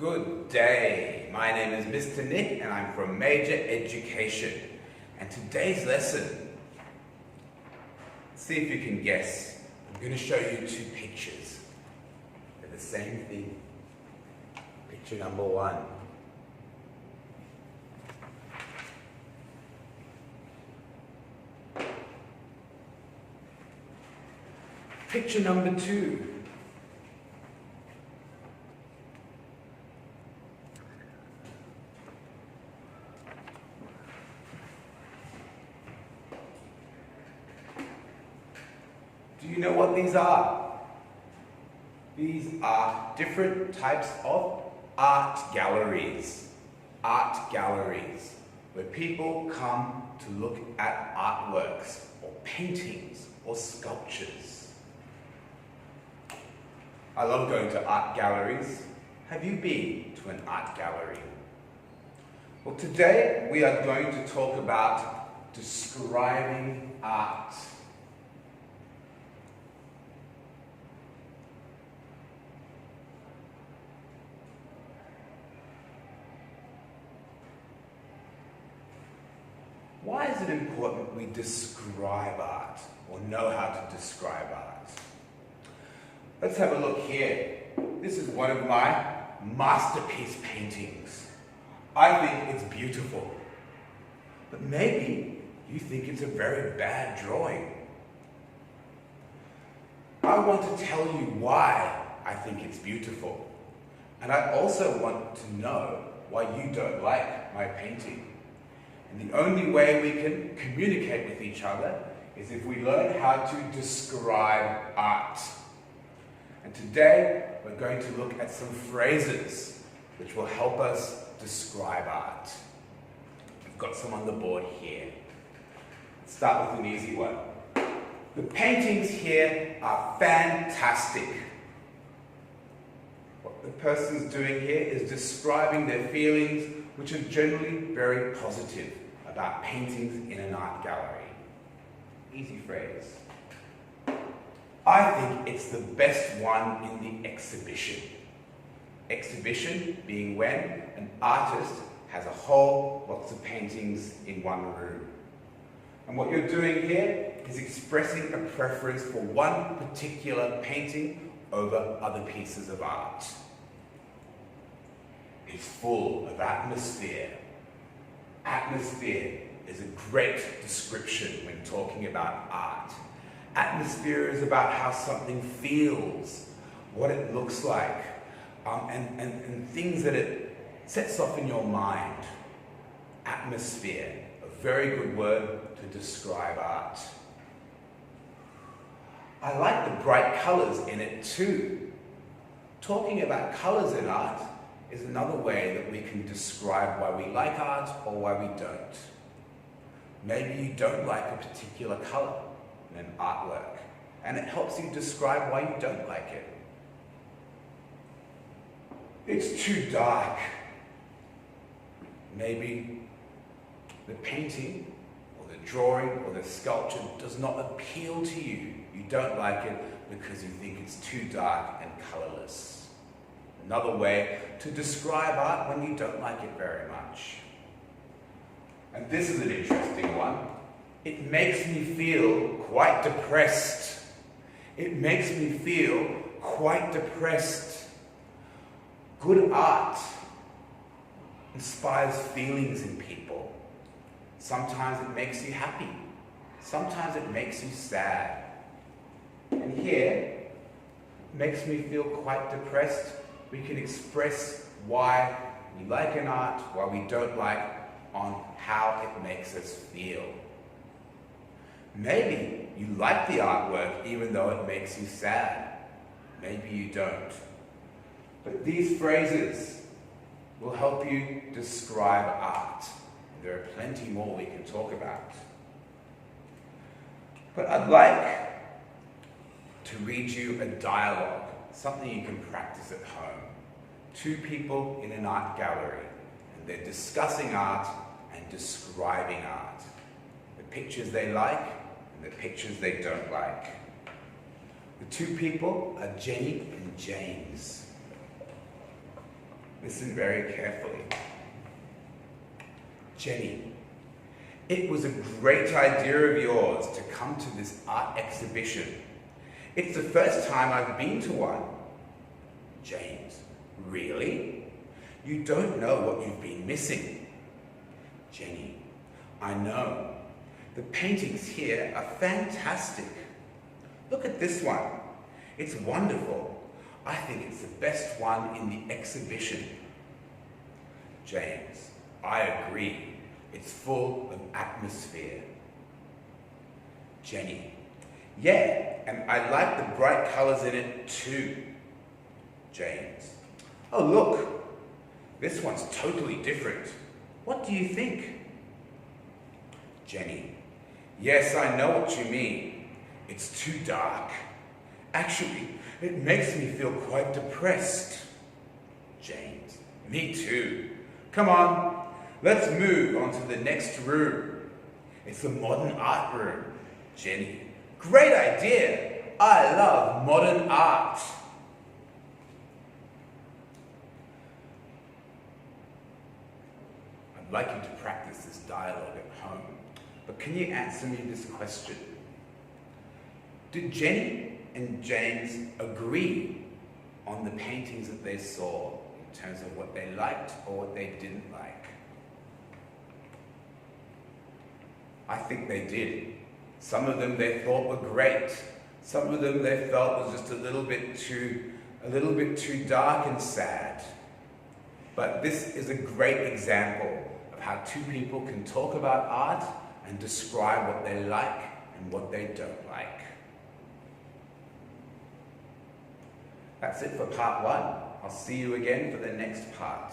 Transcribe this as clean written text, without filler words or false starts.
Good day. My name is Mr. Nick and I'm from Major Education. And today's lesson, see if you can guess. I'm going to show you two pictures. They're the same thing. Picture number one. Picture number two. Do you know what these are? These are different types of art galleries. Art galleries, where people come to look at artworks, or paintings, or sculptures. I love going to art galleries. Have you been to an art gallery? Well, today we are going to talk about describing art. Why is it important we describe art, or know how to describe art? Let's have a look here. This is one of my masterpiece paintings. I think it's beautiful, but maybe you think it's a very bad drawing. I want to tell you why I think it's beautiful, and I also want to know why you don't like my painting. And the only way we can communicate with each other is if we learn how to describe art. And today, we're going to look at some phrases which will help us describe art. We've got some on the board here. Let's start with an easy one. The paintings here are fantastic. What the person's doing here is describing their feelings, which are generally very positive about paintings in an art gallery. Easy phrase. I think it's the best one in the exhibition. Exhibition being when an artist has a whole lots of paintings in one room. And what you're doing here is expressing a preference for one particular painting over other pieces of art. It's full of atmosphere. Atmosphere is a great description when talking about art. Atmosphere is about how something feels, what it looks like, and things that it sets off in your mind. Atmosphere, a very good word to describe art. I like the bright colours in it too. Talking about colours in art is another way that we can describe why we like art or why we don't. Maybe you don't like a particular colour in an artwork, and it helps you describe why you don't like it. It's too dark. Maybe the painting or the drawing or the sculpture does not appeal to you. You don't like it because you think it's too dark and colourless. Another way to describe art when you don't like it very much. And this is an interesting one. It makes me feel quite depressed. It makes me feel quite depressed. Good art inspires feelings in people. Sometimes it makes you happy. Sometimes it makes you sad. And here, it makes me feel quite depressed. We can express why we like an art, why we don't like, on how it makes us feel. Maybe you like the artwork even though it makes you sad. Maybe you don't. But these phrases will help you describe art. There are plenty more we can talk about. But I'd like to read you a dialogue, something you can practice at home. Two people in an art gallery, and they're discussing art and describing art. The pictures they like and the pictures they don't like. The two people are Jenny and James. Listen very carefully. Jenny, it was a great idea of yours to come to this art exhibition. It's the first time I've been to one. James, really? You don't know what you've been missing. Jenny, I know. The paintings here are fantastic. Look at this one. It's wonderful. I think it's the best one in the exhibition. James, I agree. It's full of atmosphere. Jenny, yeah, and I like the bright colours in it too. James, oh look, this one's totally different. What do you think? Jenny, yes, I know what you mean. It's too dark. Actually, it makes me feel quite depressed. James, me too. Come on, let's move on to the next room. It's the modern art room. Jenny, great idea. I love modern art. I'd like you to practice this dialogue at home, but can you answer me this question? Did Jenny and James agree on the paintings that they saw in terms of what they liked or what they didn't like? I think they did. Some of them they thought were great. Some of them they felt was just a little bit too dark and sad. But this is a great example of how two people can talk about art and describe what they like and what they don't like. That's it for part one. I'll see you again for the next part.